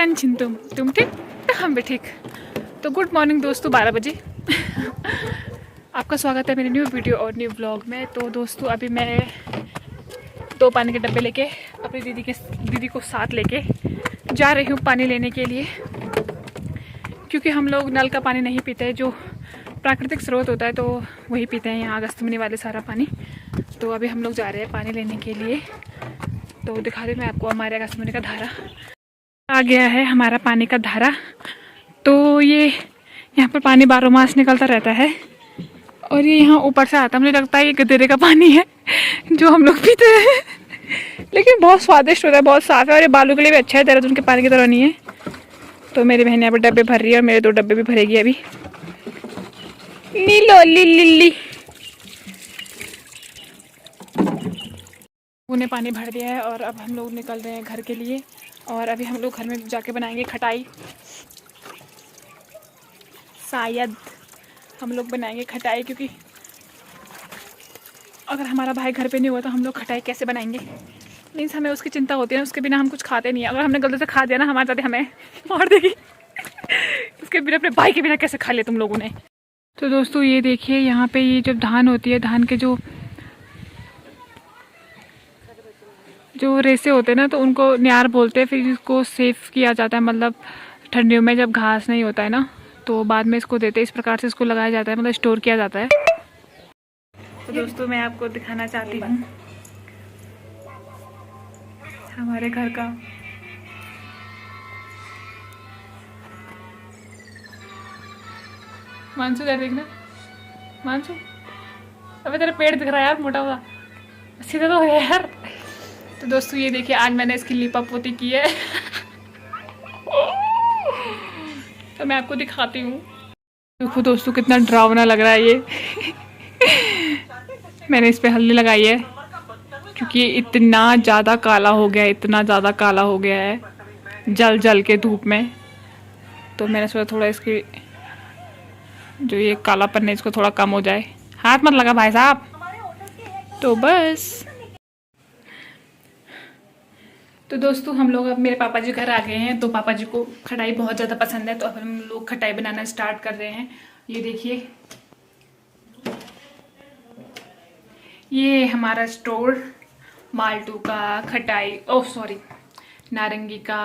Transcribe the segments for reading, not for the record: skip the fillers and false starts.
कंचन तुम ठीक तो हम भी ठीक। तो गुड मॉर्निंग दोस्तों, 12 बजे आपका स्वागत है मेरे न्यू वीडियो और न्यू व्लॉग में। तो दोस्तों अभी मैं 2 पानी के डब्बे लेके अपनी दीदी को साथ लेके जा रही हूँ पानी लेने के लिए, क्योंकि हम लोग नल का पानी नहीं पीते हैं, जो प्राकृतिक स्रोत होता है तो वही पीते हैं यहाँ अगस्त्यमुनि वाले सारा पानी। तो अभी हम लोग जा रहे हैं पानी लेने के लिए। तो दिखा रही मैं आपको हमारे अगस्त्यमुनि का धारा आ गया है, हमारा पानी का धारा। तो ये यहाँ पर पानी 12 मास निकलता रहता है और ये यहाँ ऊपर से आता है। मुझे लगता है ये गदेरे का पानी है जो हम लोग पीते हैं, लेकिन बहुत स्वादिष्ट होता है, बहुत साफ है और ये बालू के लिए भी अच्छा है, देहरादून के पानी की तरह नहीं है। तो मेरी बहन यहाँ पर डब्बे भर रही है और मेरे 2 डब्बे भी भरेगी अभी। नीलो लिली उन्हें पानी भर दिया है और अब हम लोग निकल रहे हैं घर के लिए। और अभी हम लोग घर में जाके बनाएंगे खटाई। शायद हम लोग बनाएंगे खटाई, क्योंकि अगर हमारा भाई घर पे नहीं हुआ तो हम लोग खटाई कैसे बनाएंगे। मीन्स हमें उसकी चिंता होती है ना, उसके बिना हम कुछ खाते नहीं है। अगर हमने गलती से खा दिया ना, हमारे दादी हमें मार देगी। उसके बिना, अपने भाई के बिना कैसे खा लिया तुम लोगों ने। तो दोस्तों ये देखिए, यहाँ पे ये जब धान होती है, धान के जो रेसे होते हैं ना, तो उनको न्यार बोलते हैं। फिर इसको सेफ किया जाता है, मतलब ठंडियों में जब घास नहीं होता है ना, तो बाद में इसको देते हैं। इस प्रकार से इसको लगाया जाता है, मतलब स्टोर किया जाता है। तो दोस्तों मैं आपको दिखाना चाहती हूँ हमारे घर का मानसू। इधर देखना मानसू, अबे तेरा पेड़ दिख रहा है यार, मोटा हुआ सीधा तो है यार। तो दोस्तों ये देखिए, आज मैंने इसकी लिपा पोती की है। तो मैं आपको दिखाती हूँ। देखो दोस्तों कितना डरावना लग रहा है ये। मैंने इस पे हल्दी लगाई है क्योंकि इतना ज़्यादा काला हो गया है, इतना ज़्यादा काला हो गया है जल जल के धूप में। तो मैंने सोचा थोड़ा इसकी जो ये कालापन है इसको थोड़ा कम हो जाए। हाथ मत लगा भाई साहब। तो बस, तो दोस्तों हम लोग अब मेरे पापा जी घर आ गए हैं। तो पापा जी को खटाई बहुत ज़्यादा पसंद है, तो अब हम लोग खटाई बनाना स्टार्ट कर रहे हैं। ये देखिए, ये हमारा स्टोर माल्टू का खटाई, ओह सॉरी नारंगी का,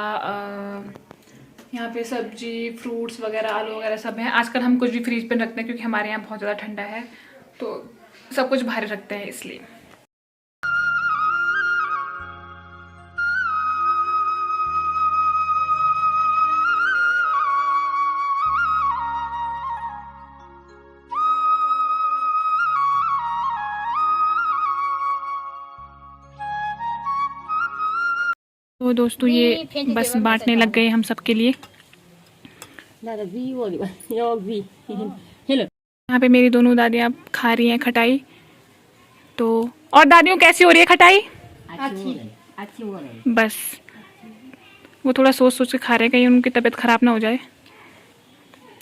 यहाँ पे सब्जी फ्रूट्स वगैरह आलू वगैरह सब है। आजकल हम कुछ भी फ्रीज पे रखते हैं क्योंकि हमारे यहाँ बहुत ज़्यादा ठंडा है, तो सब कुछ बाहर रखते हैं इसलिए। तो दोस्तों ये बस बांटने लग गए हम सबके लिए। यहाँ पे मेरी दोनों दादियाँ खा रही हैं खटाई। तो और दादियों कैसी हो रही है खटाई? अच्छी। बस वो थोड़ा सोच सोच के खा रहे हैं, कहीं उनकी तबीयत खराब ना हो जाए,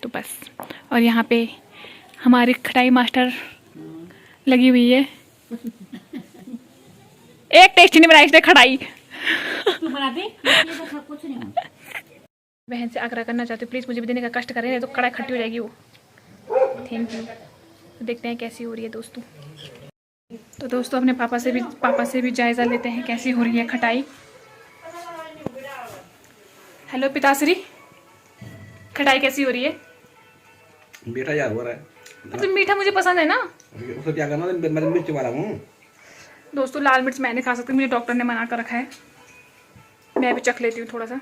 तो बस। और यहाँ पे हमारी खटाई मास्टर लगी हुई है। एक टेस्टी नहीं बनाई इसने खटाई। बहन से आग्रह करना चाहती हूँ, प्लीज़ मुझे भी देने का कष्ट करें, नहीं तो कड़ाई खट्टी हो जाएगी वो। Thank you. तो देखते हैं कैसी हो रही है दोस्तों। तो दोस्तों अपने पापा से भी जायज़ा लेते हैं कैसी हो रही है खटाई। हेलो पिताश्री, खटाई कैसी हो रही है? मीठा यार हो रहा है। तो मीठा मुझे पसंद है ना। उसको क्या करना, मैं मिर्च वाला हूँ दोस्तों। लाल मिर्च मैं नहीं खा सकती, मुझे डॉक्टर ने मना कर रखा है। मैं भी चख लेती हूँ थोड़ा सा।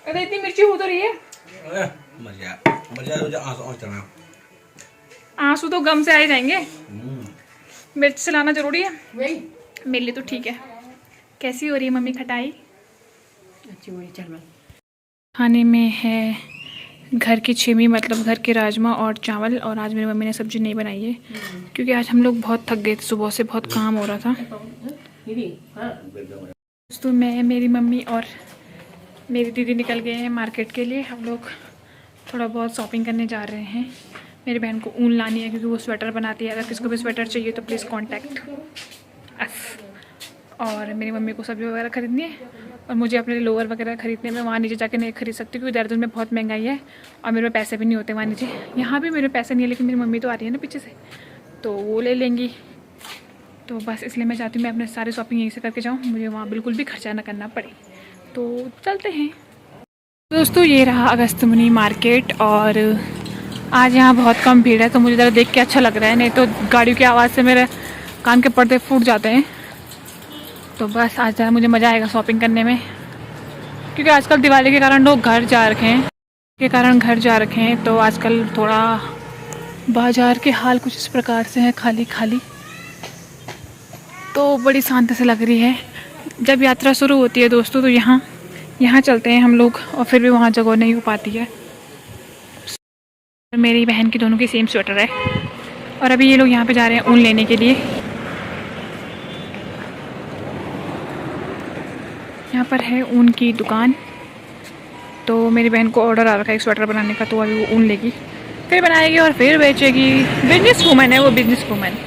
अरे इतनी मिर्ची हो तो रही है। आंसू तो गम से आ ही जाएंगे। मिर्च से लाना जरूरी है मेरे लिए, तो ठीक है। कैसी हो रही है मम्मी खटाई? अच्छी हो रही। चल खाने में है घर की छिमी, मतलब घर के राजमा और चावल। और आज मेरी मम्मी ने सब्जी नहीं बनाई है क्योंकि आज हम लोग बहुत थक गए थे, सुबह से बहुत काम हो रहा था। दोस्तों मैं, मेरी मम्मी और मेरी दीदी निकल गए हैं मार्केट के लिए। हम लोग थोड़ा बहुत शॉपिंग करने जा रहे हैं। मेरी बहन को ऊन लानी है क्योंकि वो स्वेटर बनाती है। अगर किसको भी स्वेटर चाहिए तो प्लीज़ कॉन्टैक्ट अस। और मेरी मम्मी को सब्जी वगैरह खरीदनी है और मुझे अपने लोअर वगैरह खरीदने में वहाँ नीचे जाके नहीं खरीद सकती क्योंकि देहरादून में बहुत महंगाई है और मेरे पैसे भी नहीं होते वहाँ नीचे। यहाँ भी मेरे पैसे नहीं है लेकिन मेरी मम्मी तो आ रही है ना पीछे से, तो वो ले लेंगी। तो बस इसलिए मैं चाहती हूँ मैं अपने सारी शॉपिंग यहीं से करके जाऊँ, मुझे वहाँ बिल्कुल भी खर्चा ना करना पड़े। तो चलते हैं दोस्तों। ये रहा अगस्त्यमुनि मार्केट और आज यहाँ बहुत कम भीड़ है तो मुझे ज़रा देख के अच्छा लग रहा है, नहीं तो गाड़ियों की आवाज़ से मेरे कान के पर्दे फूट जाते हैं। तो बस आज ज़रा मुझे मज़ा आएगा शॉपिंग करने में क्योंकि आजकल दिवाली के कारण लोग घर जा रखे हैं तो आजकल थोड़ा बाजार के हाल कुछ इस प्रकार से हैं, खाली खाली। तो बड़ी शांति से लग रही है। जब यात्रा शुरू होती है दोस्तों तो यहाँ चलते हैं हम लोग और फिर भी वहाँ जगह नहीं हो पाती है। मेरी बहन की दोनों की सेम स्वेटर है और अभी ये लोग यहाँ पे जा रहे हैं ऊन लेने के लिए। यहाँ पर है ऊन की दुकान। तो मेरी बहन को ऑर्डर आ रखा है एक स्वेटर बनाने का, तो अभी वो ऊन लेगी फिर बनाएगी और फिर बेचेगी। बिजनेस वूमन है वो, बिजनेस वूमन।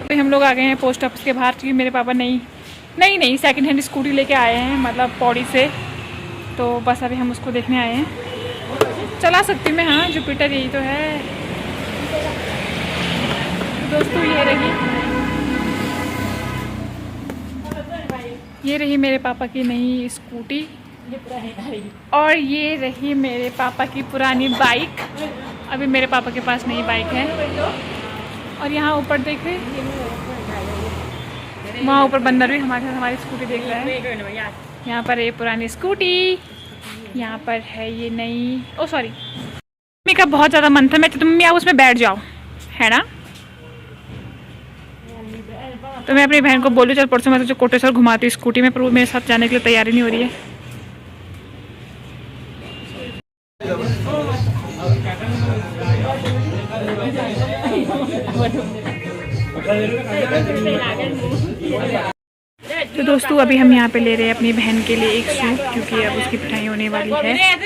अभी हम लोग आ गए हैं पोस्ट ऑफिस के बाहर क्योंकि मेरे पापा नहीं सेकंड हैंड स्कूटी लेके आए हैं, मतलब पौड़ी से। तो बस अभी हम उसको देखने आए हैं। चला सकती मैं, हाँ जुपिटर यही तो है दोस्तों। ये रही मेरे पापा की नई स्कूटी और ये रही मेरे पापा की पुरानी बाइक। अभी मेरे पापा के पास नई बाइक है। और यहाँ ऊपर देख रहे, वहाँ ऊपर बंदर भी हमारे साथ हमारी स्कूटी देख रहा है। यहाँ पर ये पुरानी स्कूटी, यहाँ पर है ये नई। ओ सॉरी, मम्मी का बहुत ज़्यादा मन था, मैं तो मम्मी आप उसमें बैठ जाओ, है ना। तो मैं अपनी बहन को बोलूँ चल परसों मैं तुझे कोटेश्वर घुमाती हूँ स्कूटी में, पर वो मेरे साथ जाने के लिए तैयारी नहीं हो रही है। तो दोस्तों अभी हम यहाँ पे ले रहे हैं अपनी बहन के लिए एक सूट क्योंकि अब उसकी पिटाई होने वाली है।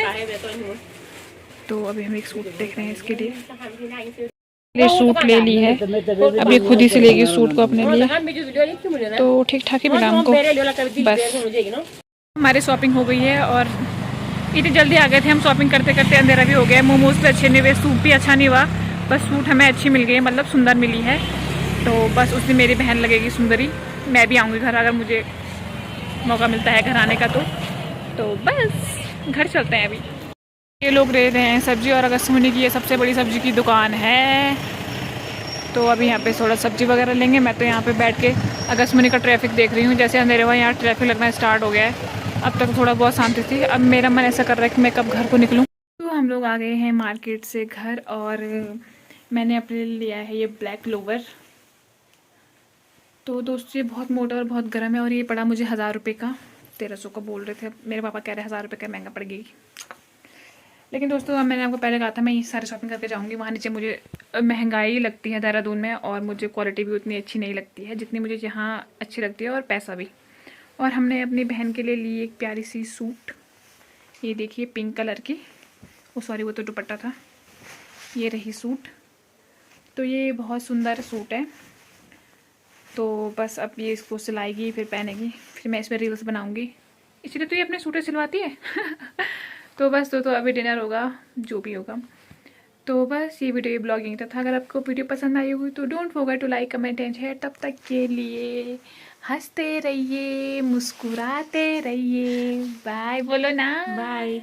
तो अभी हम एक सूट देख रहे हैं इसके लिए। ये सूट ले ली है, अब ये खुद ही से लेगी सूट को अपने लिए, तो ठीक ठाक ही मिला हमको। बस हमारी शॉपिंग हो गई है और इतनी जल्दी आ गए थे हम, शॉपिंग करते करते अंधेरा भी हो गया। मोमोज भी अच्छे नहीं हुए, सूट भी अच्छा नहीं हुआ, बस सूट हमें अच्छी मिल गई, मतलब सुंदर मिली है। तो बस उसमें मेरी बहन लगेगी सुंदरी। मैं भी आऊँगी घर अगर मुझे मौका मिलता है घर आने का। तो बस घर चलते हैं। अभी ये लोग ले रहे हैं सब्जी और अगस्त्यमुनि की ये सबसे बड़ी सब्जी की दुकान है। तो अभी यहाँ पे थोड़ा सब्जी वगैरह लेंगे। मैं तो यहाँ पे बैठ के अगस्त्यमुनि का ट्रैफिक देख रही हूँ। जैसे अंधेरे हुआ यहाँ ट्रैफिक लगना स्टार्ट हो गया है। अब तक थोड़ा बहुत शांति थी, अब मेरा मन ऐसा कर रहा है कि मैं कब घर को निकलूँ। तो हम लोग आ गए हैं मार्केट से घर और मैंने अपने लिए लिया है ये ब्लैक लोवर। तो दोस्तों ये बहुत मोटा और बहुत गर्म है और ये पड़ा मुझे 1000 रुपये का। 1300 का बोल रहे थे, मेरे पापा कह रहे 1000 रुपये का महंगा पड़ गई। लेकिन दोस्तों मैंने आपको पहले कहा था मैं ये सारी शॉपिंग करके जाऊंगी। वहाँ नीचे मुझे महंगाई लगती है देहरादून में और मुझे क्वालिटी भी उतनी अच्छी नहीं लगती है जितनी मुझे यहाँ अच्छी लगती है और पैसा भी। और हमने अपनी बहन के लिए ली एक प्यारी सी सूट, ये देखिए पिंक कलर की। वो सॉरी वो तो दुपट्टा था। ये रही सूट, तो ये बहुत सुंदर सूट है। तो बस अब ये इसको सिलाएगी फिर पहनेगी, फिर मैं इसमें रील्स बनाऊँगी, इसलिए तो ये अपने सूटें सिलवाती है। तो बस तो अभी डिनर होगा जो भी होगा। तो बस ये वीडियो ब्लॉगिंग था। अगर आपको वीडियो पसंद आई होगी तो don't forget to like comment and share. तब तक के लिए हंसते रहिए, मुस्कुराते रहिए। बाय बोलो ना, बाय।